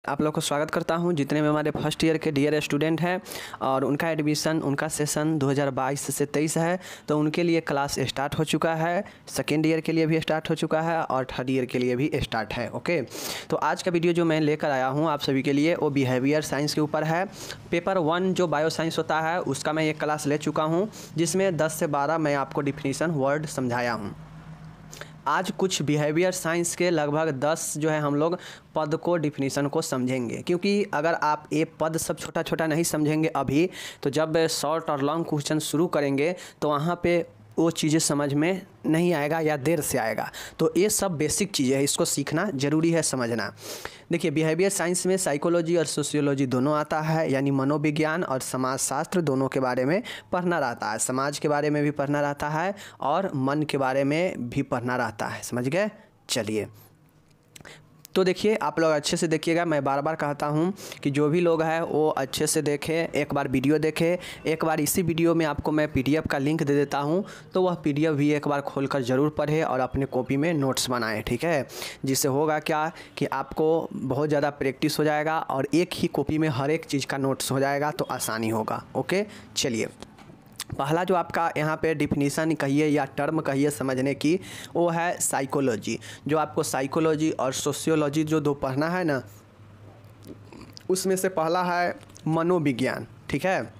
आप लोग को स्वागत करता हूं। जितने भी हमारे फर्स्ट ईयर के डियर स्टूडेंट हैं और उनका एडमिशन उनका सेशन 2022 से 23 है, तो उनके लिए क्लास स्टार्ट हो चुका है। सेकेंड ईयर के लिए भी स्टार्ट हो चुका है और थर्ड ईयर के लिए भी स्टार्ट है। ओके, तो आज का वीडियो जो मैं लेकर आया हूं आप सभी के लिए वो बिहेवियर साइंस के ऊपर है। पेपर 1 जो बायो साइंस होता है उसका मैं एक क्लास ले चुका हूँ, जिसमें 10 से 12 मैं आपको डिफिनीसन वर्ड समझाया हूँ। आज कुछ बिहेवियर साइंस के लगभग 10 जो है हम लोग पद को डिफिनीसन को समझेंगे, क्योंकि अगर आप ये पद सब छोटा छोटा नहीं समझेंगे अभी, तो जब शॉर्ट और लॉन्ग क्वेश्चन शुरू करेंगे तो वहाँ पे वो चीज़ें समझ में नहीं आएगा या देर से आएगा। तो ये सब बेसिक चीज़ें हैं, इसको सीखना ज़रूरी है, समझना। देखिए, बिहेवियर साइंस में साइकोलॉजी और सोशियोलॉजी दोनों आता है, यानी मनोविज्ञान और समाजशास्त्र दोनों के बारे में पढ़ना रहता है। समाज के बारे में भी पढ़ना रहता है और मन के बारे में भी पढ़ना रहता है। समझ गए? चलिए, तो देखिए, आप लोग अच्छे से देखिएगा। मैं बार बार कहता हूँ कि जो भी लोग हैं वो अच्छे से देखें, एक बार वीडियो देखें। एक बार इसी वीडियो में आपको मैं PDF का लिंक दे देता हूँ, तो वह PDF भी एक बार खोलकर ज़रूर पढ़ें और अपने कॉपी में नोट्स बनाएं, ठीक है। जिससे होगा क्या कि आपको बहुत ज़्यादा प्रैक्टिस हो जाएगा और एक ही कॉपी में हर एक चीज़ का नोट्स हो जाएगा, तो आसानी होगा। ओके, चलिए, पहला जो आपका यहाँ पे डिफिनीसन कहिए या टर्म कहिए समझने की, वो है साइकोलॉजी। जो आपको साइकोलॉजी और सोशियोलॉजी जो दो पढ़ना है ना, उसमें से पहला है मनोविज्ञान, ठीक है।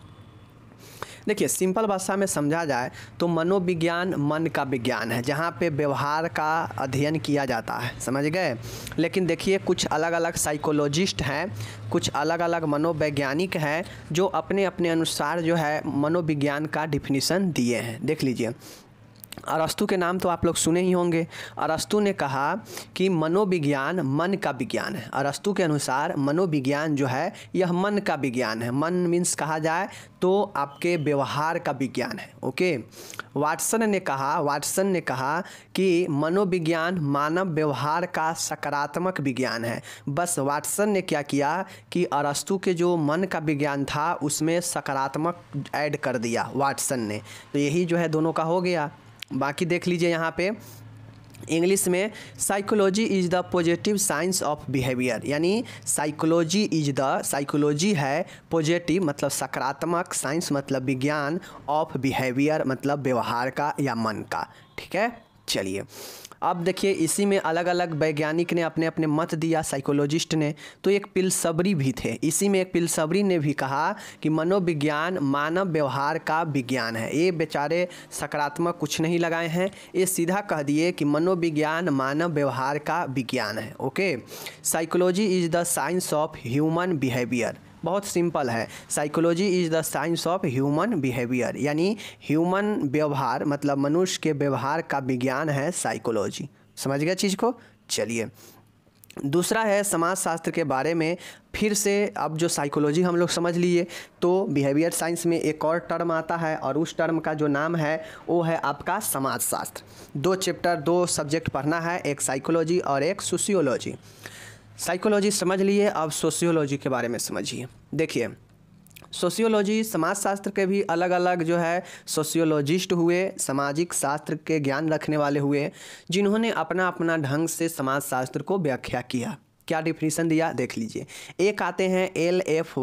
देखिए, सिंपल भाषा में समझा जाए तो मनोविज्ञान मन का विज्ञान है, जहाँ पे व्यवहार का अध्ययन किया जाता है। समझ गए? लेकिन देखिए, कुछ अलग अलग साइकोलॉजिस्ट हैं, कुछ अलग अलग मनोवैज्ञानिक हैं जो अपने अपने अनुसार जो है मनोविज्ञान का डिफिनीसन दिए हैं। देख लीजिए, अरस्तु के नाम तो आप लोग सुने ही होंगे। अरस्तु ने कहा कि मनोविज्ञान मन का विज्ञान है। अरस्तु के अनुसार मनोविज्ञान जो है यह मन का विज्ञान है। मन मीन्स कहा जाए तो आपके व्यवहार का विज्ञान है। ओके, वाटसन ने कहा कि मनोविज्ञान मानव व्यवहार का सकारात्मक विज्ञान है। बस वाटसन ने क्या किया कि अरस्तु के जो मन का विज्ञान था उसमें सकारात्मक ऐड कर दिया वाटसन ने। तो यही जो है दोनों का हो गया। बाकी देख लीजिए, यहाँ पे इंग्लिश में psychology is the positive science of behaviour, यानी साइकोलॉजी है पॉजिटिव मतलब सकारात्मक, साइंस मतलब विज्ञान, ऑफ बिहेवियर मतलब व्यवहार का या मन का, ठीक है। चलिए, अब देखिए, इसी में अलग अलग वैज्ञानिक ने अपने अपने मत दिया, साइकोलॉजिस्ट ने। तो एक पिलसबरी भी थे, इसी में एक पिलसबरी ने भी कहा कि मनोविज्ञान मानव व्यवहार का विज्ञान है। ये बेचारे सकारात्मक कुछ नहीं लगाए हैं, ये सीधा कह दिए कि मनोविज्ञान मानव व्यवहार का विज्ञान है। Okay, psychology is the science of human behaviour. बहुत सिंपल है, psychology is the science of human behaviour, यानी ह्यूमन व्यवहार मतलब मनुष्य के व्यवहार का विज्ञान है साइकोलॉजी। समझ गया चीज़ को? चलिए, दूसरा है समाजशास्त्र के बारे में। फिर से अब जो साइकोलॉजी हम लोग समझ लिए, तो बिहेवियर साइंस में एक और टर्म आता है और उस टर्म का जो नाम है वो है आपका समाजशास्त्र। 2 चैप्टर 2 सब्जेक्ट पढ़ना है, एक साइकोलॉजी और एक सोशियोलॉजी। साइकोलॉजी समझ लिए, अब सोशियोलॉजी के बारे में समझिए। देखिए, सोशियोलॉजी समाजशास्त्र के भी अलग अलग जो है सोशियोलॉजिस्ट हुए, सामाजिक शास्त्र के ज्ञान रखने वाले हुए, जिन्होंने अपना अपना ढंग से समाजशास्त्र को व्याख्या किया। क्या डिफिनीसन दिया देख लीजिए। एक आते हैं LF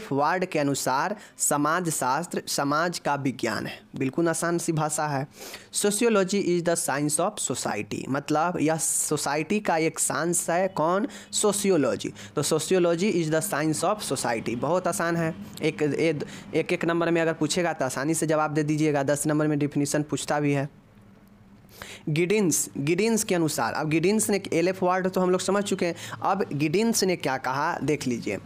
वार्ड के अनुसार समाजशास्त्र समाज का विज्ञान है। बिल्कुल आसान सी भाषा है। Sociology is the science of society, मतलब यह सोसाइटी का एक साइंस है। कौन? सोशियोलॉजी। तो sociology is the science of society. बहुत आसान है, एक नंबर में अगर पूछेगा तो आसानी से जवाब दे दीजिएगा। 10 नंबर में डिफिनीसन पूछता भी है। गिडिन्स के अनुसार, अब गिडिन्स ने LF वार्ड तो हम लोग समझ चुके हैं, अब गिडिन्स ने क्या कहा देख लीजिए।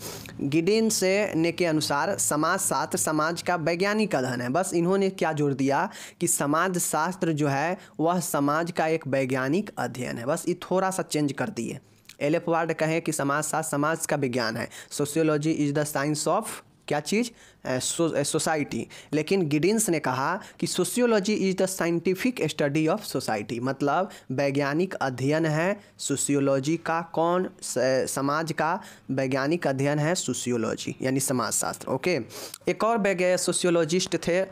गिडिन्स ने के अनुसार समाजशास्त्र समाज का वैज्ञानिक अध्ययन है। बस इन्होंने क्या जोड़ दिया कि समाजशास्त्र जो है वह समाज का एक वैज्ञानिक अध्ययन है। बस ये थोड़ा सा चेंज कर दिए। LF वार्ड कहे कि समाजशास्त्र समाज का विज्ञान है, sociology is the science of क्या चीज़? सोसाइटी। लेकिन गिडिन्स ने कहा कि sociology is the scientific study of society, मतलब वैज्ञानिक अध्ययन है सोशियोलॉजी का। कौन? समाज का वैज्ञानिक अध्ययन है सोशियोलॉजी, यानी समाजशास्त्र। ओके, एक और सोशियोलॉजिस्ट थे,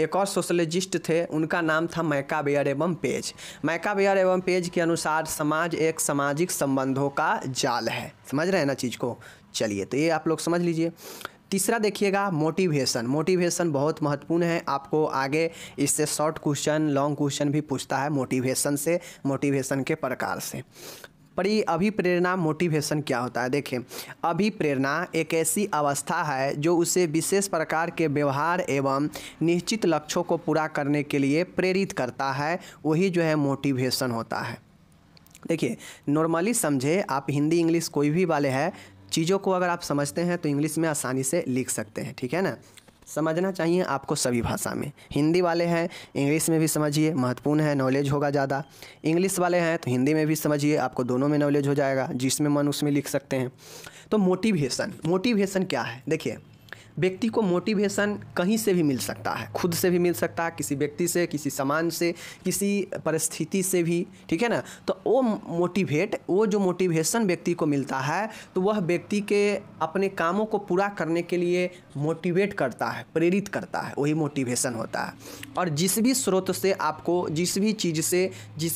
एक और सोशलिस्ट थे, उनका नाम था मैकावेयर एवं पेज। मैकावेयर एवं पेज के अनुसार समाज एक सामाजिक संबंधों का जाल है। समझ रहे हैं ना चीज़ को? चलिए, तो ये आप लोग समझ लीजिए। तीसरा देखिएगा मोटिवेशन। मोटिवेशन बहुत महत्वपूर्ण है, आपको आगे इससे शॉर्ट क्वेश्चन, लॉन्ग क्वेश्चन भी पूछता है मोटिवेशन से, मोटिवेशन के प्रकार से। अभिप्रेरणा मोटिवेशन क्या होता है? देखिए, अभिप्रेरणा एक ऐसी अवस्था है जो उसे विशेष प्रकार के व्यवहार एवं निश्चित लक्ष्यों को पूरा करने के लिए प्रेरित करता है, वही जो है मोटिवेशन होता है। देखिए, नॉर्मली समझे आप, हिंदी इंग्लिश कोई भी वाले हैं, चीज़ों को अगर आप समझते हैं तो इंग्लिश में आसानी से लिख सकते हैं, ठीक है ना? समझना चाहिए आपको सभी भाषा में। हिंदी वाले हैं इंग्लिश में भी समझिए, महत्वपूर्ण है, नॉलेज होगा ज़्यादा। इंग्लिश वाले हैं तो हिंदी में भी समझिए, आपको दोनों में नॉलेज हो जाएगा, जिसमें मन उसमें लिख सकते हैं। तो मोटिवेशन क्या है? देखिए, व्यक्ति को मोटिवेशन कहीं से भी मिल सकता है, खुद से भी मिल सकता है, किसी व्यक्ति से, किसी सामान से, किसी परिस्थिति से भी, ठीक है ना? तो वो जो मोटिवेशन व्यक्ति को मिलता है, तो वह व्यक्ति के अपने कामों को पूरा करने के लिए मोटिवेट करता है, प्रेरित करता है, वही मोटिवेशन होता है। और जिस भी स्रोत से आपको, जिस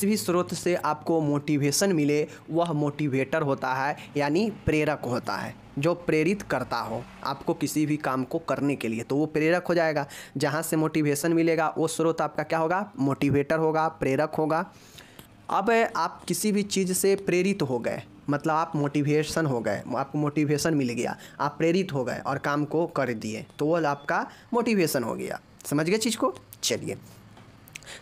भी स्रोत से आपको मोटिवेशन मिले, वह मोटिवेटर होता है, यानी प्रेरक होता है, जो प्रेरित करता हो आपको किसी भी काम को करने के लिए, तो वो प्रेरक हो जाएगा। जहाँ से मोटिवेशन मिलेगा वो स्रोत आपका क्या होगा? मोटिवेटर होगा, प्रेरक होगा। अब आप किसी भी चीज़ से प्रेरित हो गए, मतलब आप मोटिवेशन हो गए, आपको मोटिवेशन मिल गया, आप प्रेरित हो गए और काम को कर दिए, तो वो आपका मोटिवेशन हो गया। समझ गए चीज़ को? चलिए,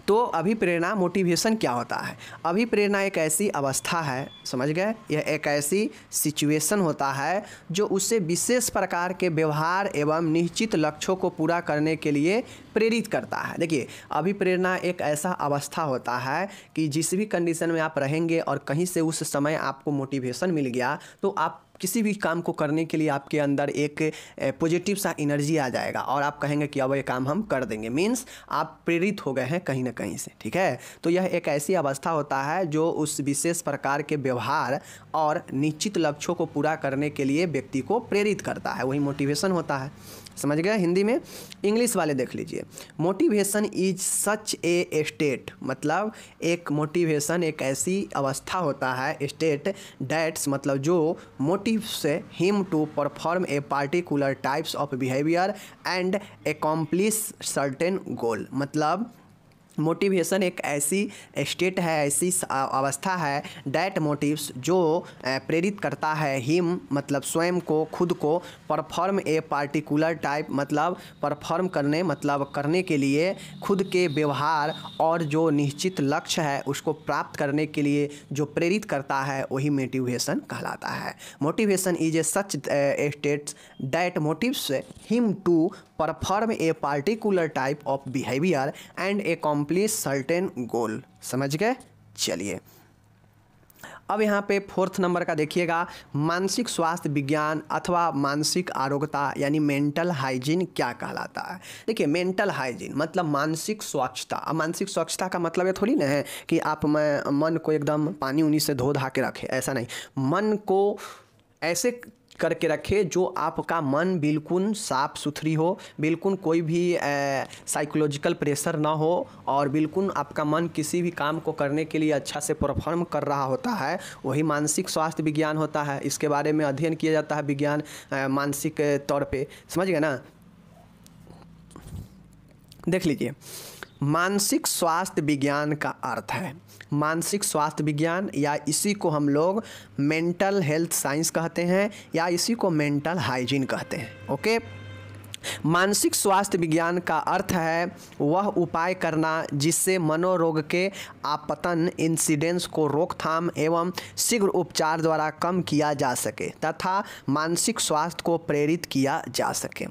तो अभिप्रेरणा मोटिवेशन क्या होता है? अभिप्रेरणा एक ऐसी अवस्था है, समझ गए, यह एक ऐसी सिचुएशन होता है जो उसे विशेष प्रकार के व्यवहार एवं निश्चित लक्ष्यों को पूरा करने के लिए प्रेरित करता है। देखिए, अभिप्रेरणा एक ऐसा अवस्था होता है कि जिस भी कंडीशन में आप रहेंगे और कहीं से उस समय आपको मोटिवेशन मिल गया, तो आप किसी भी काम को करने के लिए आपके अंदर एक पॉजिटिव सा एनर्जी आ जाएगा और आप कहेंगे कि अब ये काम हम कर देंगे। मीन्स आप प्रेरित हो गए हैं कहीं ना कहीं से, ठीक है? तो यह एक ऐसी अवस्था होता है जो उस विशेष प्रकार के व्यवहार और निश्चित लक्ष्यों को पूरा करने के लिए व्यक्ति को प्रेरित करता है, वही मोटिवेशन होता है। समझ गए? हिंदी में। इंग्लिश वाले देख लीजिए, motivation is such A state, मतलब एक मोटिवेशन एक ऐसी अवस्था होता है, स्टेट दैट्स, मतलब जो motives him to perform a particular types of behaviour and accomplish certain goal. मतलब मोटिवेशन एक ऐसी स्टेट है, ऐसी अवस्था है, डैट मोटिव्स, जो प्रेरित करता है, हिम मतलब स्वयं को, खुद को, परफॉर्म ए पार्टिकुलर टाइप मतलब परफॉर्म करने, मतलब करने के लिए, खुद के व्यवहार और जो निश्चित लक्ष्य है उसको प्राप्त करने के लिए जो प्रेरित करता है, वही मोटिवेशन कहलाता है। Motivation is a such state that motives him to perform a particular type of behaviour and accomplish certain goal. समझ गए? चलिए, अब यहाँ पे 4th नंबर का देखिएगा, मानसिक स्वास्थ्य विज्ञान अथवा मानसिक आरोग्यता यानी मेंटल हाइजीन क्या कहलाता है? देखिए, मेंटल हाइजीन मतलब मानसिक स्वच्छता। अब मानसिक स्वच्छता का मतलब ये थोड़ी ना है कि आप मन को एकदम पानी उनी से धो धा के रखें, ऐसा नहीं। मन को ऐसे करके रखे जो आपका मन बिल्कुल साफ़ सुथरी हो, बिल्कुल कोई भी साइकोलॉजिकल प्रेशर ना हो और बिल्कुल आपका मन किसी भी काम को करने के लिए अच्छा से परफॉर्म कर रहा होता है, वही मानसिक स्वास्थ्य विज्ञान होता है। इसके बारे में अध्ययन किया जाता है विज्ञान मानसिक तौर पे। समझ गए ना? देख लीजिए, मानसिक स्वास्थ्य विज्ञान का अर्थ है, मानसिक स्वास्थ्य विज्ञान या इसी को हम लोग मेंटल हेल्थ साइंस कहते हैं या इसी को मेंटल हाइजीन कहते हैं। ओके, मानसिक स्वास्थ्य विज्ञान का अर्थ है वह उपाय करना जिससे मनोरोग के आपतन इंसिडेंस को रोकथाम एवं शीघ्र उपचार द्वारा कम किया जा सके तथा मानसिक स्वास्थ्य को प्रेरित किया जा सके।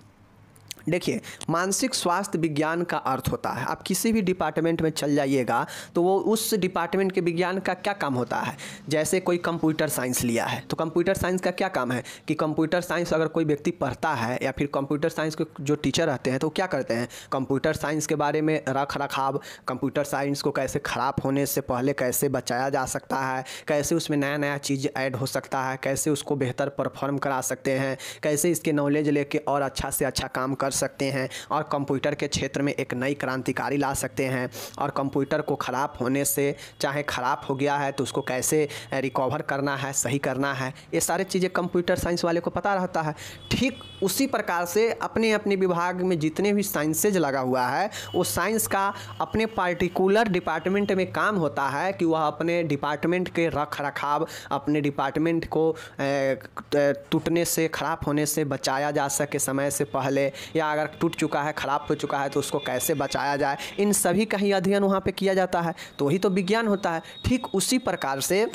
देखिए, मानसिक स्वास्थ्य विज्ञान का अर्थ होता है, आप किसी भी डिपार्टमेंट में चल जाइएगा तो वो उस डिपार्टमेंट के विज्ञान का क्या काम होता है। जैसे कोई कंप्यूटर साइंस लिया है तो कंप्यूटर साइंस का क्या काम है कि कंप्यूटर साइंस अगर कोई व्यक्ति पढ़ता है या फिर कंप्यूटर साइंस के जो टीचर रहते हैं तो क्या करते हैं, कंप्यूटर साइंस के बारे में रख रखाव, कंप्यूटर साइंस को कैसे ख़राब होने से पहले कैसे बचाया जा सकता है, कैसे उसमें नया नया चीज़ ऐड हो सकता है, कैसे उसको बेहतर परफॉर्म करा सकते हैं, कैसे इसके नॉलेज लेके और अच्छा से अच्छा काम कर सकते हैं और कंप्यूटर के क्षेत्र में एक नई क्रांतिकारी ला सकते हैं। और कंप्यूटर को ख़राब होने से, चाहे ख़राब हो गया है तो उसको कैसे रिकवर करना है, सही करना है, ये सारी चीज़ें कंप्यूटर साइंस वाले को पता रहता है। ठीक उसी प्रकार से अपने अपने विभाग में जितने भी साइंसेज लगा हुआ है, वो साइंस का अपने पार्टिकुलर डिपार्टमेंट में काम होता है कि वह अपने डिपार्टमेंट के रख रखाव, अपने डिपार्टमेंट को टूटने से, ख़राब होने से बचाया जा सके समय से पहले, या अगर टूट चुका है, ख़राब हो चुका है तो उसको कैसे बचाया जाए, इन सभी का ही अध्ययन वहाँ पे किया जाता है। तो वही तो विज्ञान होता है। ठीक उसी प्रकार से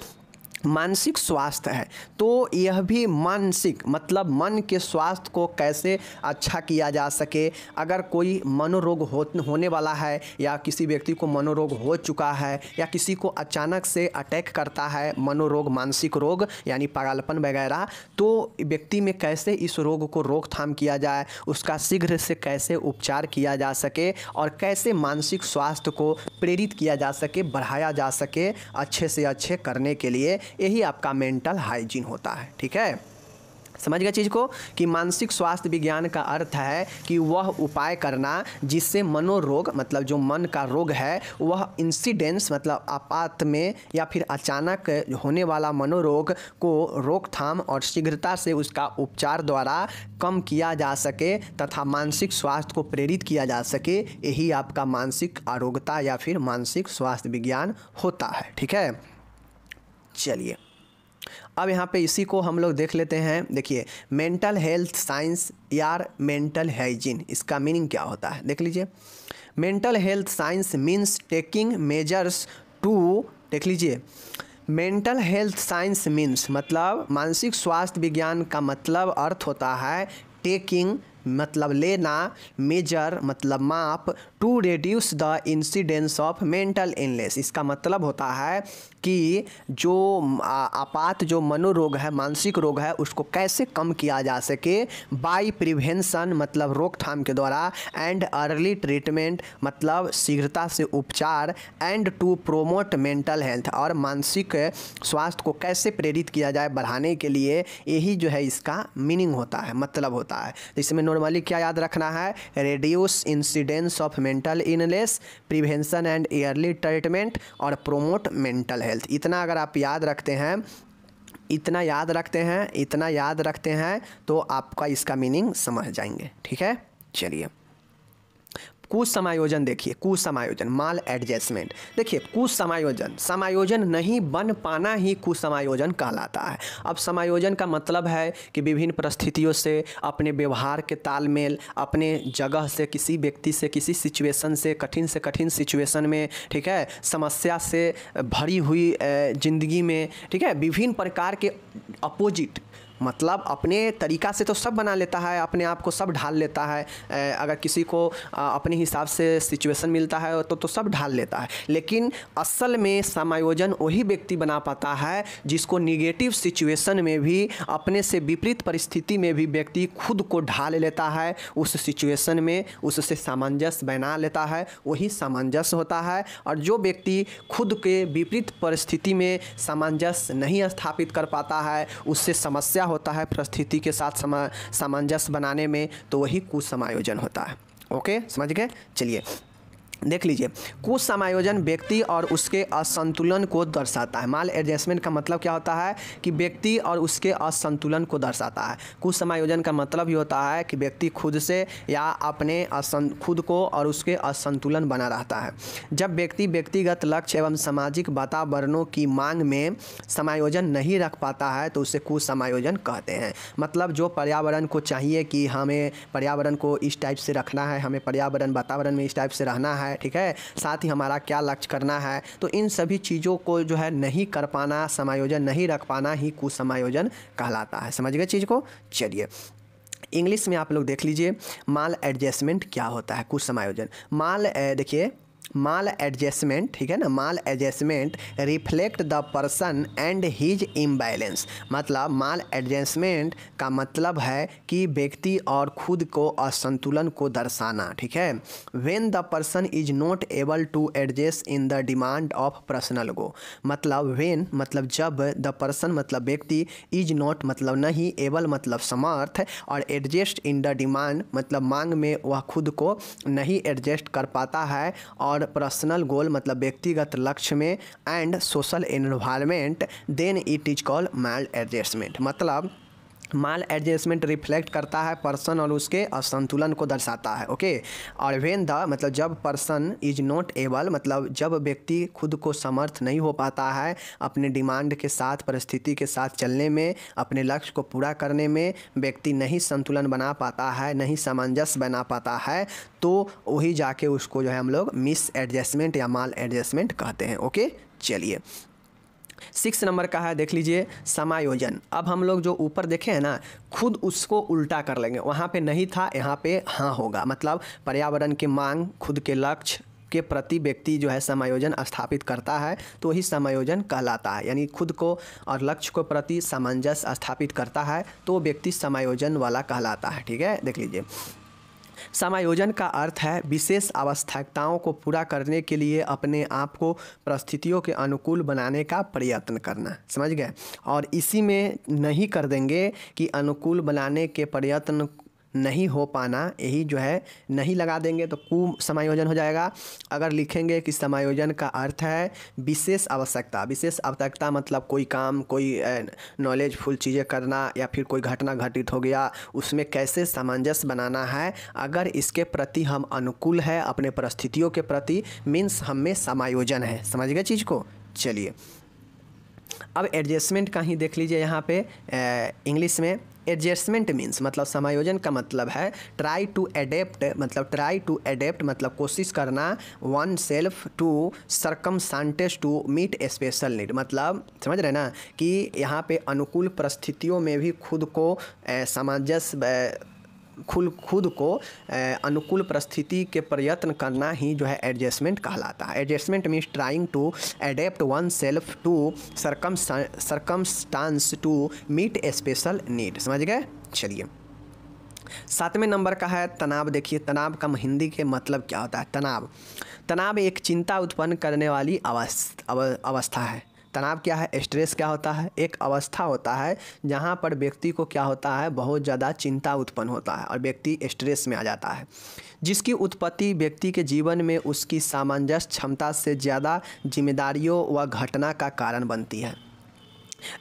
मानसिक स्वास्थ्य है, तो यह भी मानसिक मतलब मन के स्वास्थ्य को कैसे अच्छा किया जा सके। अगर कोई मनोरोग होने वाला है, या किसी व्यक्ति को मनोरोग हो चुका है, या किसी को अचानक से अटैक करता है मनोरोग, मानसिक रोग यानी पागलपन वगैरह, तो व्यक्ति में कैसे इस रोग को रोकथाम किया जाए, उसका शीघ्र से कैसे उपचार किया जा सके, और कैसे मानसिक स्वास्थ्य को प्रेरित किया जा सके, बढ़ाया जा सके अच्छे से अच्छे करने के लिए, यही आपका मेंटल हाइजीन होता है। ठीक है, समझ गए चीज़ को कि मानसिक स्वास्थ्य विज्ञान का अर्थ है कि वह उपाय करना जिससे मनोरोग मतलब जो मन का रोग है वह इंसिडेंस मतलब आपात में या फिर अचानक होने वाला मनोरोग को रोकथाम और शीघ्रता से उसका उपचार द्वारा कम किया जा सके तथा मानसिक स्वास्थ्य को प्रेरित किया जा सके, यही आपका मानसिक आरोग्यता या फिर मानसिक स्वास्थ्य विज्ञान होता है। ठीक है, चलिए अब यहाँ पे इसी को हम लोग देख लेते हैं। देखिए, मेंटल हेल्थ साइंस या मेंटल हाइजीन, इसका मीनिंग क्या होता है देख लीजिए। Mental health science means taking measures to, देख लीजिए, मेंटल हेल्थ साइंस मीन्स मतलब मानसिक स्वास्थ्य विज्ञान का मतलब अर्थ होता है टेकिंग मतलब लेना, मेजर मतलब माप, to reduce the incidence of mental illness, इसका मतलब होता है कि जो आपात जो मनोरोग है, मानसिक रोग है, उसको कैसे कम किया जा सके बाय प्रिवेंशन मतलब रोकथाम के द्वारा, एंड अर्ली ट्रीटमेंट मतलब शीघ्रता से उपचार, and to promote mental health और मानसिक स्वास्थ्य को कैसे प्रेरित किया जाए बढ़ाने के लिए, यही जो है इसका मीनिंग होता है, मतलब होता है। इसमें नॉर्मली क्या याद रखना है, reduce incidence of mental illness, prevention and early treatment और प्रोमोट मेंटल हेल्थ। इतना अगर आप याद रखते हैं, इतना याद रखते हैं तो आपका इसका मीनिंग समझ जाएंगे। ठीक है, चलिए कुसमायोजन देखिए, कुसमायोजन माल एडजस्टमेंट। देखिए समायोजन नहीं बन पाना ही कुसमायोजन कहलाता है। अब समायोजन का मतलब है कि विभिन्न परिस्थितियों से अपने व्यवहार के तालमेल, अपने जगह से किसी व्यक्ति से किसी सिचुएशन से कठिन सिचुएशन में, ठीक है, समस्या से भरी हुई ज़िंदगी में, ठीक है, विभिन्न प्रकार के अपोजिट मतलब अपने तरीका से तो सब बना लेता है, अपने आप को सब ढाल लेता है। अगर किसी को अपने हिसाब से सिचुएशन मिलता है तो सब ढाल लेता है, लेकिन असल में समायोजन वही व्यक्ति बना पाता है जिसको निगेटिव सिचुएशन में भी, अपने से विपरीत परिस्थिति में भी व्यक्ति खुद को ढाल लेता है, उस सिचुएशन में उससे सामंजस्य बना लेता है, वही सामंजस्य होता है। और जो व्यक्ति खुद के विपरीत परिस्थिति में सामंजस्य नहीं स्थापित कर पाता है, उससे समस्या होता है परिस्थिति के साथ सामंजस्य बनाने में, तो वही कुसमायोजन होता है। ओके, समझ गए। चलिए देख लीजिए, कुसमायोजन व्यक्ति और उसके असंतुलन को दर्शाता है। माल एडजस्टमेंट का मतलब क्या होता है कि व्यक्ति और उसके असंतुलन को दर्शाता है। कुसमायोजन का मतलब ये होता है कि व्यक्ति खुद से या अपने खुद को और उसके असंतुलन बना रहता है। जब व्यक्ति व्यक्तिगत लक्ष्य एवं सामाजिक वातावरणों की मांग में समायोजन नहीं रख पाता है तो उसे कुसमायोजन कहते हैं। मतलब जो पर्यावरण को चाहिए कि हमें पर्यावरण को इस टाइप से रखना है, हमें पर्यावरण वातावरण में इस टाइप से रहना है, ठीक है, साथ ही हमारा क्या लक्ष्य करना है, तो इन सभी चीज़ों को जो है नहीं कर पाना, समायोजन नहीं रख पाना ही कुसमायोजन कहलाता है। समझ गए चीज़ को। चलिए इंग्लिश में आप लोग देख लीजिए माल एडजस्टमेंट क्या होता है, कुसमायोजन। माल देखिए माल एडजस्टमेंट, ठीक है ना, maladjustment reflect the person and his imbalance. मतलब माल एडजस्टमेंट का मतलब है कि व्यक्ति और खुद को असंतुलन को दर्शाना, ठीक है। When the person is not able to adjust in the demand of personal go. मतलब व्हेन मतलब जब, द पर्सन मतलब व्यक्ति, इज नॉट मतलब नहीं, एबल मतलब समर्थ, और एडजस्ट इन द डिमांड मतलब मांग में वह खुद को नहीं एडजस्ट कर पाता है, और पर्सनल गोल मतलब व्यक्तिगत लक्ष्य में, and social environment, then it is called maladjustment. मतलब माल एडजस्टमेंट रिफ्लेक्ट करता है पर्सन और उसके असंतुलन को दर्शाता है, ओके। और व्हेन द मतलब जब पर्सन इज नॉट एबल मतलब जब व्यक्ति खुद को समर्थ नहीं हो पाता है अपने डिमांड के साथ, परिस्थिति के साथ चलने में, अपने लक्ष्य को पूरा करने में, व्यक्ति नहीं संतुलन बना पाता है, नहीं सामंजस्य बना पाता है, तो वही जाके उसको जो है हम लोग मिस एडजस्टमेंट या माल एडजस्टमेंट कहते हैं, ओके। चलिए 6 नंबर का है, देख लीजिए समायोजन। अब हम लोग जो ऊपर देखे हैं ना, खुद उसको उल्टा कर लेंगे, वहाँ पे नहीं था यहाँ पे हाँ होगा। मतलब पर्यावरण की मांग, खुद के लक्ष्य के प्रति व्यक्ति जो है समायोजन स्थापित करता है, तो वही समायोजन कहलाता है। यानी खुद को और लक्ष्य को प्रति सामंजस्य स्थापित करता है तो व्यक्ति समायोजन वाला कहलाता है, ठीक है। देख लीजिए समायोजन का अर्थ है विशेष आवश्यकताओं को पूरा करने के लिए अपने आप को परिस्थितियों के अनुकूल बनाने का प्रयत्न करना, समझ गए। और इसी में नहीं कर देंगे कि अनुकूल बनाने के प्रयत्न नहीं हो पाना, यही जो है नहीं लगा देंगे तो कु समायोजन हो जाएगा। अगर लिखेंगे कि समायोजन का अर्थ है विशेष आवश्यकता, विशेष आवश्यकता मतलब कोई काम, कोई नॉलेजफुल चीज़ें करना, या फिर कोई घटना घटित हो गया उसमें कैसे सामंजस्य बनाना है, अगर इसके प्रति हम अनुकूल है अपने परिस्थितियों के प्रति, मीन्स हम में समायोजन है, समझ गए चीज़ को। चलिए अब एडजस्टमेंट का ही देख लीजिए यहाँ पे इंग्लिश में। एडजस्टमेंट मीन्स मतलब समायोजन का मतलब है ट्राई टू एडेप्ट, मतलब ट्राई टू एडेप्ट मतलब कोशिश करना, oneself to circumstances to meet a special need. मतलब समझ रहे ना कि यहाँ पे अनुकूल परिस्थितियों में भी खुद को सामंजस्य, खुद को अनुकूल परिस्थिति के प्रयत्न करना ही जो है एडजस्टमेंट कहलाता है। Adjustment means trying to adapt oneself to circumstance to meet a special need, समझ गए। चलिए 7वें नंबर का है तनाव। देखिए तनाव का हिंदी के मतलब क्या होता है। तनाव, तनाव एक चिंता उत्पन्न करने वाली अवस्था है। तनाव क्या है, स्ट्रेस क्या होता है, एक अवस्था होता है जहाँ पर व्यक्ति को क्या होता है, बहुत ज़्यादा चिंता उत्पन्न होता है और व्यक्ति स्ट्रेस में आ जाता है, जिसकी उत्पत्ति व्यक्ति के जीवन में उसकी सामंजस्य क्षमता से ज़्यादा जिम्मेदारियों व घटना का कारण बनती है।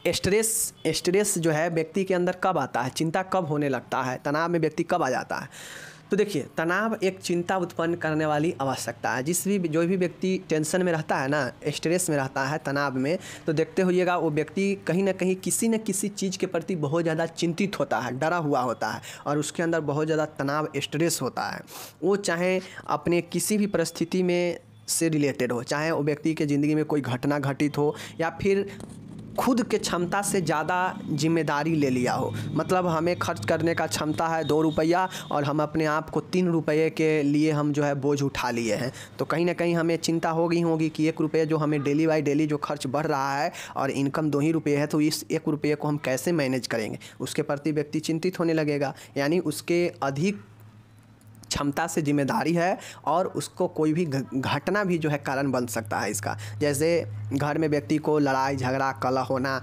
स्ट्रेस जो है व्यक्ति के अंदर कब आता है, चिंता कब होने लगता है, तनाव में व्यक्ति कब आ जाता है। तो देखिए तनाव एक चिंता उत्पन्न करने वाली आवश्यकता है। जो भी व्यक्ति टेंशन में रहता है ना, स्ट्रेस में रहता है, तनाव में, तो देखते होइएगा वो व्यक्ति कहीं ना कहीं किसी न किसी चीज़ के प्रति बहुत ज़्यादा चिंतित होता है, डरा हुआ होता है और उसके अंदर बहुत ज़्यादा तनाव स्ट्रेस होता है। वो चाहे अपने किसी भी परिस्थिति में से रिलेटेड हो, चाहे वो व्यक्ति के ज़िंदगी में कोई घटना घटित हो या फिर खुद के क्षमता से ज़्यादा जिम्मेदारी ले लिया हो। मतलब हमें खर्च करने का क्षमता है 2 रुपया और हम अपने आप को 3 रुपये के लिए हम जो है बोझ उठा लिए हैं, तो कहीं ना कहीं हमें चिंता होगी कि 1 रुपये जो हमें डेली बाई डेली जो खर्च बढ़ रहा है और इनकम 2 ही रुपये है, तो इस 1 रुपये को हम कैसे मैनेज करेंगे, उसके प्रति व्यक्ति चिंतित होने लगेगा। यानी उसके अधिक क्षमता से जिम्मेदारी है और उसको कोई भी घटना भी जो है कारण बन सकता है इसका। जैसे घर में व्यक्ति को लड़ाई झगड़ा कलह होना,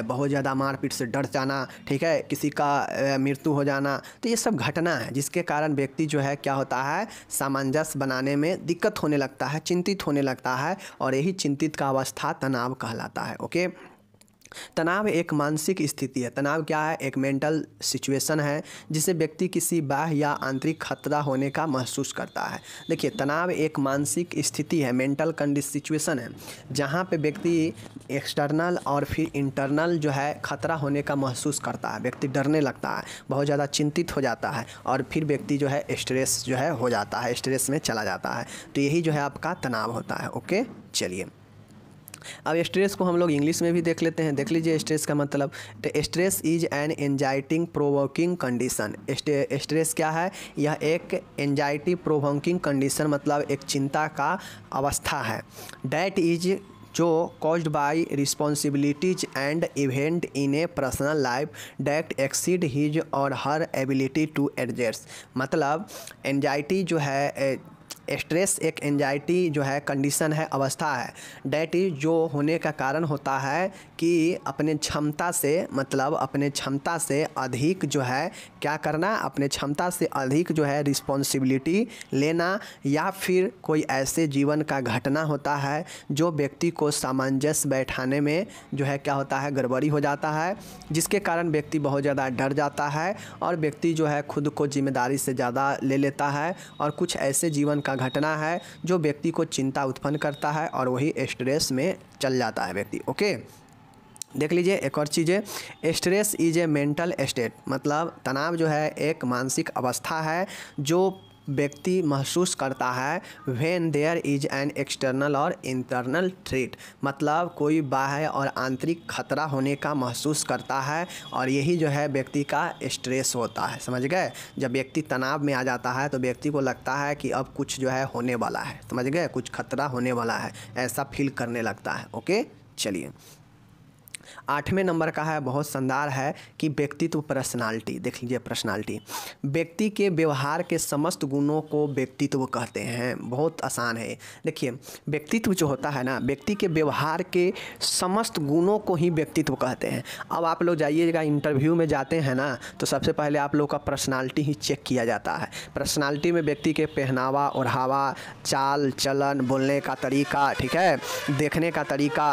बहुत ज़्यादा मारपीट से डर जाना, ठीक है, किसी का मृत्यु हो जाना, तो ये सब घटना है जिसके कारण व्यक्ति जो है क्या होता है, सामंजस्य बनाने में दिक्कत होने लगता है, चिंतित होने लगता है और यही चिंतित का अवस्था तनाव कहलाता है। ओके, तनाव एक मानसिक स्थिति है। तनाव क्या है, एक मेंटल सिचुएशन है जिसे व्यक्ति किसी बाह्य या आंतरिक खतरा होने का महसूस करता है। देखिए तनाव एक मानसिक स्थिति है, मेंटल सिचुएशन है, जहाँ पे व्यक्ति एक्सटर्नल और फिर इंटरनल जो है खतरा होने का महसूस करता है। व्यक्ति डरने लगता है, बहुत ज़्यादा चिंतित हो जाता है और फिर व्यक्ति जो है स्ट्रेस जो है हो जाता है, स्ट्रेस में चला जाता है। तो यही जो है आपका तनाव होता है। ओके, चलिए अब स्ट्रेस को हम लोग इंग्लिश में भी देख लेते हैं। देख लीजिए स्ट्रेस का मतलब, तो stress is an anxiety provoking condition. Stress क्या है? यह एक एंजाइटी प्रोवोकिंग कंडीशन मतलब एक चिंता का अवस्था है। डैट इज जो caused by responsibilities and event in A personal life that exceed his और हर एबिलिटी टू एडजस्ट। मतलब एंजाइटी जो है, स्ट्रेस एक एंजाइटी जो है कंडीशन है, अवस्था है। डैट इज जो होने का कारण होता है कि अपने क्षमता से, मतलब अपने क्षमता से अधिक जो है क्या करना, अपने क्षमता से अधिक जो है रिस्पॉन्सिबिलिटी लेना, या फिर कोई ऐसे जीवन का घटना होता है जो व्यक्ति को सामंजस्य बैठाने में जो है क्या होता है, गड़बड़ी हो जाता है, जिसके कारण व्यक्ति बहुत ज़्यादा डर जाता है और व्यक्ति जो है खुद को जिम्मेदारी से ज़्यादा ले लेता है, और कुछ ऐसे जीवन का घटना है जो व्यक्ति को चिंता उत्पन्न करता है और वही स्ट्रेस में चल जाता है व्यक्ति। ओके, देख लीजिए एक और चीज़ है, stress is a mental state. मतलब तनाव जो है एक मानसिक अवस्था है जो व्यक्ति महसूस करता है when there is an external और इंटरनल थ्रेट। मतलब कोई बाह्य और आंतरिक खतरा होने का महसूस करता है, और यही जो है व्यक्ति का स्ट्रेस होता है। समझ गए? जब व्यक्ति तनाव में आ जाता है तो व्यक्ति को लगता है कि अब कुछ जो है होने वाला है, समझ गए, कुछ खतरा होने वाला है, ऐसा फील करने लगता है। ओके, चलिए 8वें नंबर का है, बहुत शानदार है कि व्यक्तित्व पर्सनालिटी। देख लीजिए पर्सनालिटी, व्यक्ति के व्यवहार के समस्त गुणों को व्यक्तित्व कहते हैं। बहुत आसान है। देखिए व्यक्तित्व जो होता है ना, व्यक्ति के व्यवहार के समस्त गुणों को ही व्यक्तित्व कहते हैं। अब आप लोग जाइएगा इंटरव्यू में जाते हैं ना, तो सबसे पहले आप लोग का पर्सनालिटी ही चेक किया जाता है। पर्सनालिटी में व्यक्ति के पहनावा ओढ़ावा, चाल चलन, बोलने का तरीका, ठीक है, देखने का तरीका,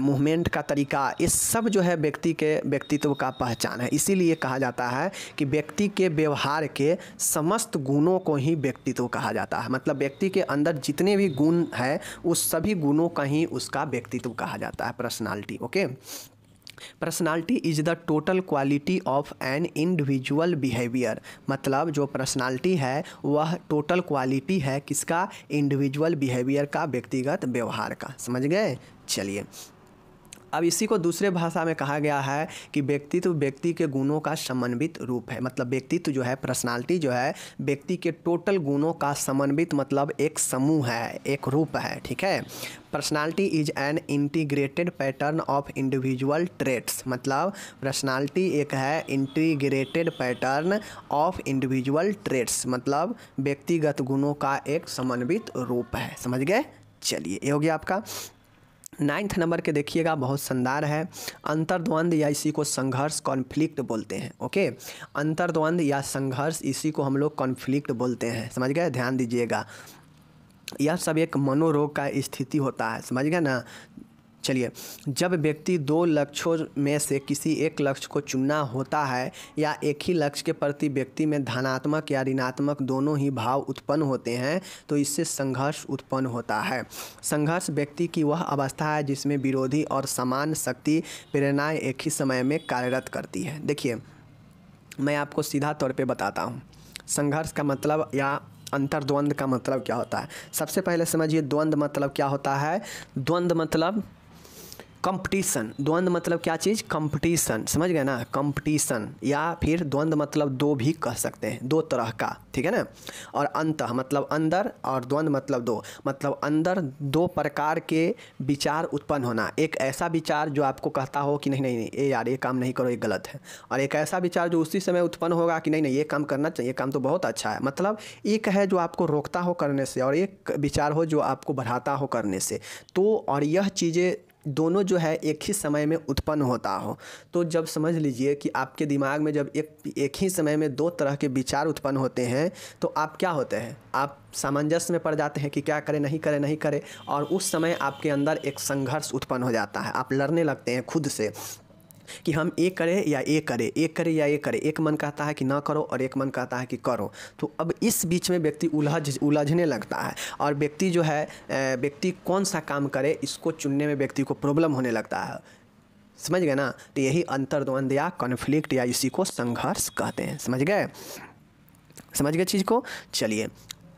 मूवमेंट का तरीका, इस सब जो है व्यक्ति के व्यक्तित्व का पहचान है। इसीलिए कहा जाता है कि व्यक्ति के व्यवहार के समस्त गुणों को ही व्यक्तित्व कहा जाता है। मतलब व्यक्ति के अंदर जितने भी गुण है उस सभी गुणों का ही उसका व्यक्तित्व कहा जाता है, personality. Okay, personality is the total quality of an individual behaviour. मतलब जो पर्सनालिटी है वह टोटल क्वालिटी है किसका? इंडिविजुअल बिहेवियर का, व्यक्तिगत व्यवहार का। समझ गए? चलिए अब इसी को दूसरे भाषा में कहा गया है कि व्यक्तित्व व्यक्ति के गुणों का समन्वित रूप है। मतलब व्यक्तित्व जो है, पर्सनालिटी जो है, व्यक्ति के टोटल गुणों का समन्वित मतलब एक समूह है, एक रूप है। ठीक है, personality is an integrated pattern of individual traits. मतलब पर्सनालिटी एक है integrated pattern of individual traits, मतलब व्यक्तिगत गुणों का एक समन्वित रूप है। समझ गए? चलिए ये हो गया आपका। 9th नंबर के देखिएगा, बहुत शानदार है, अंतर्द्वंद या इसी को संघर्ष, कॉन्फ्लिक्ट बोलते हैं। ओके, अंतर्द्वंद या संघर्ष, इसी को हम लोग कॉन्फ्लिक्ट बोलते हैं। समझ गए? ध्यान दीजिएगा, यह सब एक मनोरोग का स्थिति होता है। समझ गए ना? चलिए, जब व्यक्ति दो लक्ष्यों में से किसी एक लक्ष्य को चुनना होता है या एक ही लक्ष्य के प्रति व्यक्ति में धनात्मक या ऋणात्मक दोनों ही भाव उत्पन्न होते हैं तो इससे संघर्ष उत्पन्न होता है। संघर्ष व्यक्ति की वह अवस्था है जिसमें विरोधी और समान शक्ति प्रेरणाएं एक ही समय में कार्यरत करती है। देखिए मैं आपको सीधा तौर पे बताता हूँ, संघर्ष का मतलब या अंतर्द्वंद का मतलब क्या होता है। सबसे पहले समझिए द्वंद्व मतलब क्या होता है। द्वंद्व मतलब कंपटीशन। द्वंद्व मतलब क्या चीज़? कंपटीशन। समझ गए ना? कंपटीशन, या फिर द्वंद्व मतलब दो भी कह सकते हैं, दो तरह का। ठीक है ना? और अंतः मतलब अंदर, और द्वंद्व मतलब दो, मतलब अंदर दो प्रकार के विचार उत्पन्न होना। एक ऐसा विचार जो आपको कहता हो कि नहीं नहीं नहीं ये यार ये काम नहीं करो, ये गलत है, और एक ऐसा विचार जो उसी समय उत्पन्न होगा कि नहीं नहीं ये काम करना चाहिए, काम तो बहुत अच्छा है। मतलब एक है जो आपको रोकता हो करने से, और एक विचार हो जो आपको बढ़ाता हो करने से। तो और यह चीज़ें दोनों जो है एक ही समय में उत्पन्न होता हो। तो जब समझ लीजिए कि आपके दिमाग में जब एक ही समय में दो तरह के विचार उत्पन्न होते हैं तो आप क्या होते हैं? आप सामंजस्य में पड़ जाते हैं कि क्या करें, नहीं करें, नहीं करें, और उस समय आपके अंदर एक संघर्ष उत्पन्न हो जाता है। आप लड़ने लगते हैं खुद से कि हम ये करें या ये करें, ये करें या ये करें। एक मन कहता है कि ना करो और एक मन कहता है कि करो। तो अब इस बीच में व्यक्ति उलझने लगता है, और व्यक्ति जो है व्यक्ति कौन सा काम करे इसको चुनने में व्यक्ति को प्रॉब्लम होने लगता है। समझ गए ना? तो यही अंतर्द्वंद या कॉन्फ्लिक्ट या इसी को संघर्ष कहते हैं। समझ गए? समझ गए चीज़ को? चलिए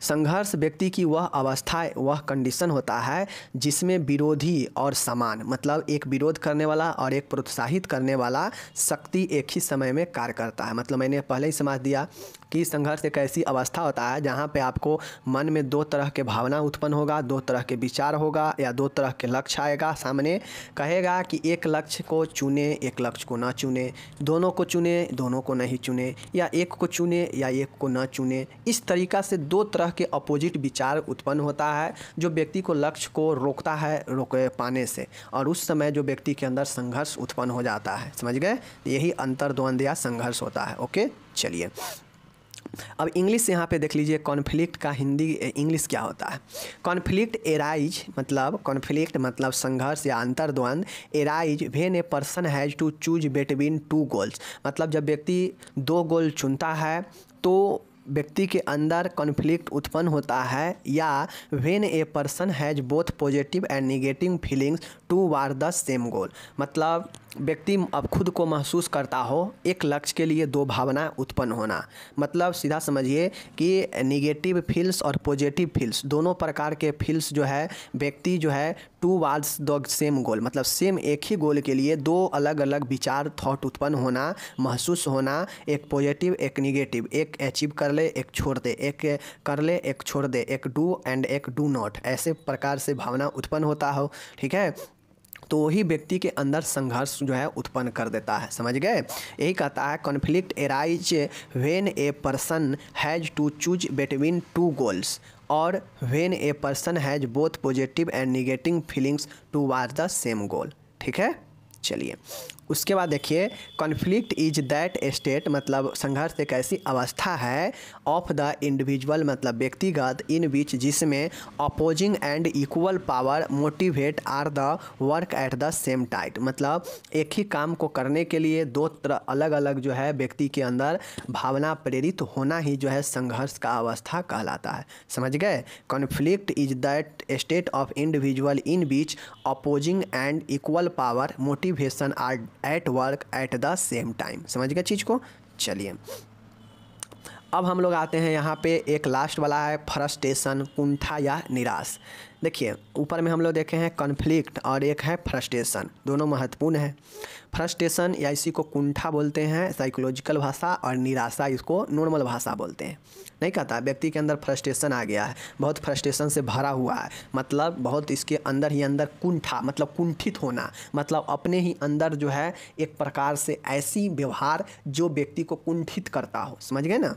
संघर्ष व्यक्ति की वह अवस्था, वह कंडीशन होता है जिसमें विरोधी और समान, मतलब एक विरोध करने वाला और एक प्रोत्साहित करने वाला शक्ति एक ही समय में कार्य करता है। मतलब मैंने पहले ही समझ दिया कि संघर्ष एक ऐसी अवस्था होता है जहाँ पे आपको मन में दो तरह के भावना उत्पन्न होगा, दो तरह के विचार होगा या दो तरह के लक्ष्य आएगा सामने, कहेगा कि एक लक्ष्य को चुने, एक लक्ष्य को ना चुने, दोनों को चुने, दोनों को नहीं चुने, या एक को चुने या एक को ना चुने। इस तरीक़ा से दो तरह के अपोजिट विचार उत्पन्न होता है जो व्यक्ति को लक्ष्य को रोकता है रोक पाने से, और उस समय जो व्यक्ति के अंदर संघर्ष उत्पन्न हो जाता है। समझ गए? यही अंतर्द्वंद या संघर्ष होता है। ओके, चलिए अब इंग्लिश यहाँ पे देख लीजिए, कॉन्फ्लिक्ट का हिंदी इंग्लिश क्या होता है। कॉन्फ्लिक्ट एराइज, मतलब कॉन्फ्लिक्ट मतलब संघर्ष या अंतर्द्वंद। Arise when a person has to choose between two goals, मतलब जब व्यक्ति दो गोल चुनता है तो व्यक्ति के अंदर कॉन्फ्लिक्ट उत्पन्न होता है। या when a person has both positive and negative feelings toward the same गोल, मतलब व्यक्ति अब खुद को महसूस करता हो एक लक्ष्य के लिए दो भावना उत्पन्न होना। मतलब सीधा समझिए कि नेगेटिव फील्स और पॉजिटिव फील्स, दोनों प्रकार के फील्स जो है व्यक्ति जो है टूवर्ड्स द सेम गोल, मतलब सेम एक ही गोल के लिए दो अलग अलग विचार थॉट उत्पन्न होना, महसूस होना, एक पॉजिटिव एक नेगेटिव, एक अचीव कर ले एक छोड़ दे, एक कर ले एक छोड़ दे, एक डू एंड एक डू नॉट, ऐसे प्रकार से भावना उत्पन्न होता हो। ठीक है, तो वही व्यक्ति के अंदर संघर्ष जो है उत्पन्न कर देता है। समझ गए? यही कहता है conflict arise when a person has to choose between two goals और when a person has both positive and negative feelings toward the same goal. ठीक है, चलिए उसके बाद देखिए कॉन्फ्लिक्ट इज दैट स्टेट, मतलब संघर्ष एक ऐसी अवस्था है ऑफ द इंडिविजुअल, मतलब व्यक्तिगत, इन विच जिसमें opposing and equal power motivate are the work at the same time, मतलब एक ही काम को करने के लिए दो तरह अलग अलग जो है व्यक्ति के अंदर भावना प्रेरित होना ही जो है संघर्ष का अवस्था कहलाता है। समझ गए? Conflict is that state of individual in which opposing and equal power motivation are at work at the same time. समझ गए चीज़ को? चलिए अब हम लोग आते हैं यहाँ पे एक लास्ट वाला है फ्रस्ट्रेशन, कुंठा या निराश। देखिए ऊपर में हम लोग देखे हैं कॉन्फ्लिक्ट और एक है फ्रस्ट्रेशन, दोनों महत्वपूर्ण है। फ्रस्ट्रेशन या इसी को कुंठा बोलते हैं साइकोलॉजिकल भाषा, और निराशा इसको नॉर्मल भाषा बोलते हैं। नहीं कहता व्यक्ति के अंदर फ्रस्ट्रेशन आ गया है, बहुत फ्रस्ट्रेशन से भरा हुआ है, मतलब बहुत इसके अंदर ही अंदर कुंठा मतलब कुंठित होना, मतलब अपने ही अंदर जो है एक प्रकार से ऐसी व्यवहार जो व्यक्ति को कुंठित करता हो। समझ गए ना?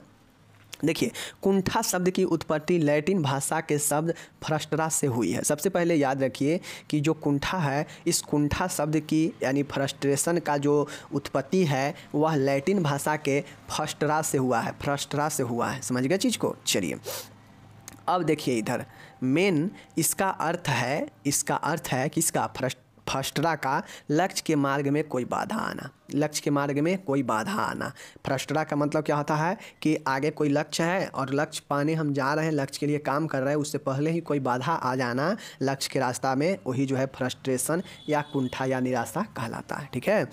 देखिए कुंठा शब्द की उत्पत्ति लैटिन भाषा के शब्द फ्रस्ट्रा से हुई है। सबसे पहले याद रखिए कि जो कुंठा है, इस कुंठा शब्द की यानी फ्रस्ट्रेशन का जो उत्पत्ति है वह लैटिन भाषा के फ्रस्ट्रा से हुआ है, फ्रस्ट्रा से हुआ है। समझ गए चीज़ को? चलिए अब देखिए इधर मेन इसका अर्थ है किसका? फ्रस्ट्रा का लक्ष्य के मार्ग में कोई बाधा आना, लक्ष्य के मार्ग में कोई बाधा आना। फ्रस्ट्रा का मतलब क्या होता है कि आगे कोई लक्ष्य है और लक्ष्य पाने हम जा रहे हैं, लक्ष्य के लिए काम कर रहे हैं, उससे पहले ही कोई बाधा आ जाना लक्ष्य के रास्ता में, वही जो है फ्रस्ट्रेशन या कुंठा या निराशा कहलाता है। ठीक है,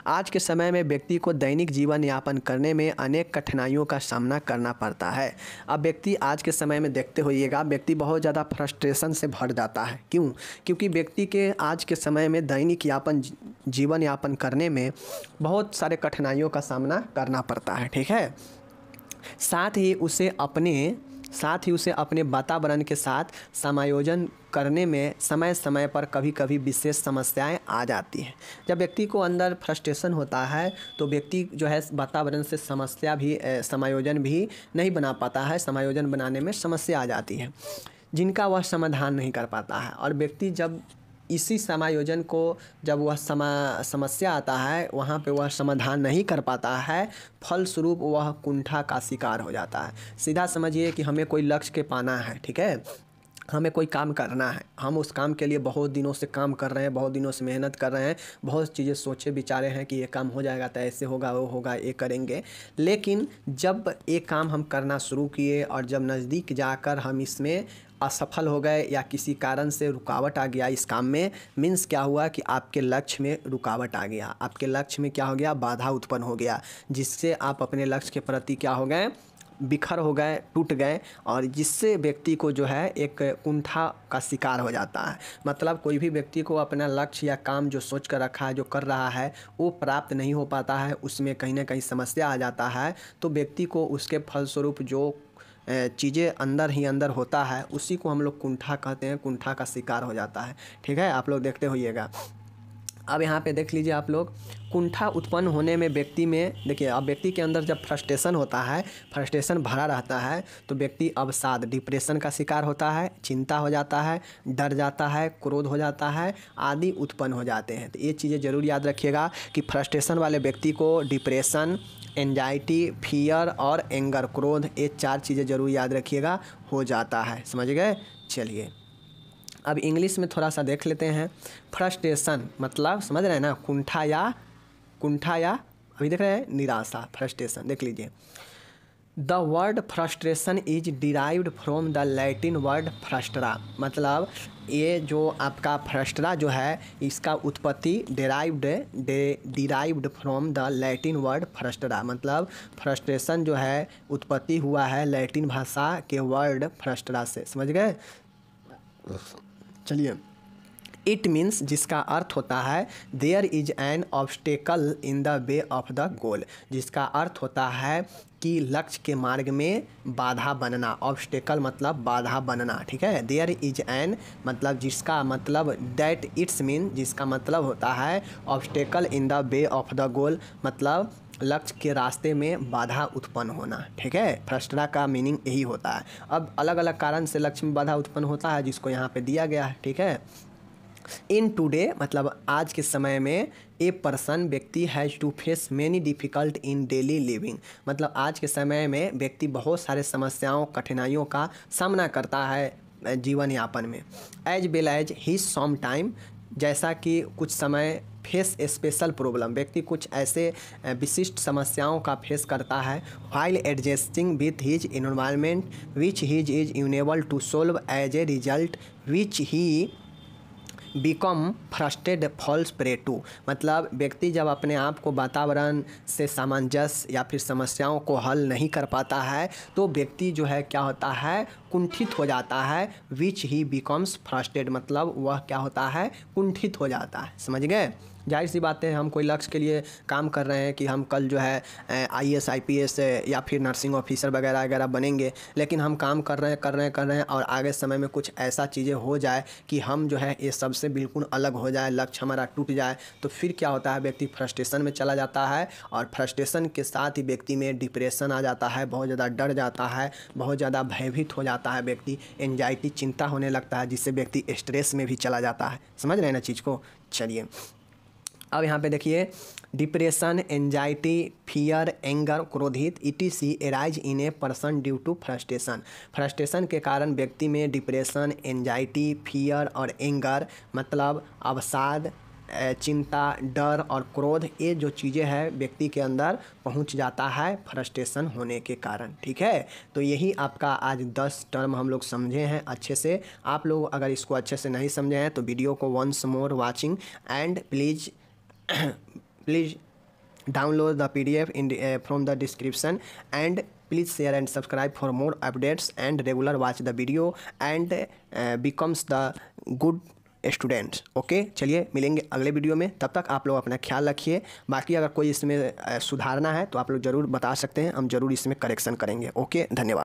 आज के समय में व्यक्ति को दैनिक जीवन यापन करने में अनेक कठिनाइयों का सामना करना पड़ता है। अब व्यक्ति आज के समय में देखते होइएगा व्यक्ति बहुत ज़्यादा फ्रस्ट्रेशन से भर जाता है। क्यों? क्योंकि व्यक्ति के आज के समय में दैनिक जीवन यापन करने में बहुत सारे कठिनाइयों का सामना करना पड़ता है। ठीक है, साथ ही उसे अपने वातावरण के साथ समायोजन करने में समय समय पर कभी कभी विशेष समस्याएं आ जाती हैं। जब व्यक्ति को अंदर फ्रस्ट्रेशन होता है तो व्यक्ति जो है वातावरण से समायोजन भी नहीं बना पाता है, समायोजन बनाने में समस्या आ जाती है जिनका वह समाधान नहीं कर पाता है। और व्यक्ति जब इसी समायोजन को जब वह समस्या आता है वहाँ पे वह समाधान नहीं कर पाता है, फलस्वरूप वह कुंठा का शिकार हो जाता है। सीधा समझिए कि हमें कोई लक्ष्य के पाना है, ठीक है, हमें कोई काम करना है, हम उस काम के लिए बहुत दिनों से काम कर रहे हैं, बहुत दिनों से मेहनत कर रहे हैं, बहुत चीज़ें सोचे विचारे हैं कि ये काम हो जाएगा तो ऐसे होगा वो होगा ये करेंगे। लेकिन जब एक काम हम करना शुरू किए और जब नज़दीक जाकर हम इसमें असफल हो गए या किसी कारण से रुकावट आ गया इस काम में, मीन्स क्या हुआ कि आपके लक्ष्य में रुकावट आ गया, आपके लक्ष्य में क्या हो गया? बाधा उत्पन्न हो गया, जिससे आप अपने लक्ष्य के प्रति क्या हो गए? बिखर हो गए, टूट गए, और जिससे व्यक्ति को जो है एक कुंठा का शिकार हो जाता है। मतलब कोई भी व्यक्ति को अपना लक्ष्य या काम जो सोच कर रखा है, जो कर रहा है, वो प्राप्त नहीं हो पाता है, उसमें कहीं ना कहीं समस्या आ जाता है, तो व्यक्ति को उसके फलस्वरूप जो चीज़ें अंदर ही अंदर होता है, उसी को हम लोग कुंठा कहते हैं, कुंठा का शिकार हो जाता है। ठीक है, आप लोग देखते होइएगा। अब यहाँ पे देख लीजिए आप लोग, कुंठा उत्पन्न होने में व्यक्ति में, देखिए अब व्यक्ति के अंदर जब फ्रस्ट्रेशन होता है, फ्रस्ट्रेशन भरा रहता है, तो व्यक्ति अवसाद, डिप्रेशन का शिकार होता है, चिंता हो जाता है, डर जाता है, क्रोध हो जाता है, आदि उत्पन्न हो जाते हैं। तो ये चीज़ें ज़रूर याद रखिएगा कि फ्रस्ट्रेशन वाले व्यक्ति को डिप्रेशन, एंजाइटी, फियर और एंगर, क्रोध, ये 4 चीज़ें ज़रूर याद रखिएगा, हो जाता है। समझ गए? चलिए अब इंग्लिश में थोड़ा सा देख लेते हैं। फ्रस्ट्रेशन मतलब समझ रहे हैं ना, कुंठा या अभी देख रहे हैं निराशा, फ्रस्ट्रेशन देख लीजिए। The word frustration is derived from the Latin word frustra, मतलब ये जो आपका फ्रस्ट्रा जो है, इसका उत्पत्ति derived from the Latin word frustra, मतलब फ्रस्ट्रेशन जो है उत्पत्ति हुआ है लैटिन भाषा के वर्ड फ्रस्ट्रा से। समझ गए? चलिए, इट मीन्स, जिसका अर्थ होता है there is an obstacle in the way of the goal, जिसका अर्थ होता है कि लक्ष्य के मार्ग में बाधा बनना। ऑब्स्टेकल मतलब बाधा बनना, ठीक है। देयर इज एन मतलब जिसका मतलब, दैट इट्स मीन जिसका मतलब होता है obstacle in the way of the गोल, मतलब लक्ष्य के रास्ते में बाधा उत्पन्न होना। ठीक है, फ्रस्ट्रा का मीनिंग यही होता है। अब अलग अलग कारण से लक्ष्य में बाधा उत्पन्न होता है, जिसको यहाँ पे दिया गया है। ठीक है, इन टुडे मतलब आज के समय में, ए पर्सन व्यक्ति has to face many difficult in daily living, मतलब आज के समय में व्यक्ति बहुत सारे समस्याओं, कठिनाइयों का सामना करता है जीवन यापन में। एज वेल एज ही सम टाइम, जैसा कि कुछ समय फेस स्पेशल प्रॉब्लम, व्यक्ति कुछ ऐसे विशिष्ट समस्याओं का फेस करता है। While adjusting with his environment which his is unable to solve, as a result which he become frustrated falls prey to, मतलब व्यक्ति जब अपने आप को वातावरण से सामंजस्य या फिर समस्याओं को हल नहीं कर पाता है, तो व्यक्ति जो है क्या होता है, कुंठित हो जाता है। विच ही बिकम्स फ्रस्ट्रेटेड मतलब वह क्या होता है, कुंठित हो जाता है। समझ गए? जाहिर सी बात है, हम कोई लक्ष्य के लिए काम कर रहे हैं कि हम कल जो है IAS IPS या फिर नर्सिंग ऑफिसर वगैरह वगैरह बनेंगे, लेकिन हम काम कर रहे हैं और आगे समय में कुछ ऐसा चीज़ें हो जाए कि हम जो है ये सबसे बिल्कुल अलग हो जाए, लक्ष्य हमारा टूट जाए, तो फिर क्या होता है, व्यक्ति फ्रस्ट्रेशन में चला जाता है, और फ्रस्ट्रेशन के साथ ही व्यक्ति में डिप्रेशन आ जाता है, बहुत ज़्यादा डर जाता है, बहुत ज़्यादा भयभीत हो जाता है व्यक्ति, एंजाइटी, चिंता होने लगता है, जिससे व्यक्ति स्ट्रेस में भी चला जाता है। समझ रहे हैं ना चीज़ को? चलिए अब यहाँ पे देखिए, डिप्रेशन, एंजाइटी, फियर, एंगर, क्रोधित ETC arise in a person due to frustration, frustration के कारण व्यक्ति में डिप्रेशन, एंजाइटी, फियर और एंगर मतलब अवसाद, चिंता, डर और क्रोध, ये जो चीज़ें हैं व्यक्ति के अंदर पहुंच जाता है फ्रस्ट्रेशन होने के कारण। ठीक है, तो यही आपका आज 10 टर्म हम लोग समझे हैं अच्छे से। आप लोग अगर इसको अच्छे से नहीं समझे हैं तो वीडियो को once more watching and please download the PDF from the description, and please share and subscribe for more updates and regular watch the video and becomes the good students. Okay, चलिए मिलेंगे अगले video में, तब तक आप लोग अपना ख्याल रखिए। बाकी अगर कोई इसमें सुधारना है तो आप लोग ज़रूर बता सकते हैं, हम ज़रूर इसमें करेक्शन करेंगे। ओके, धन्यवाद।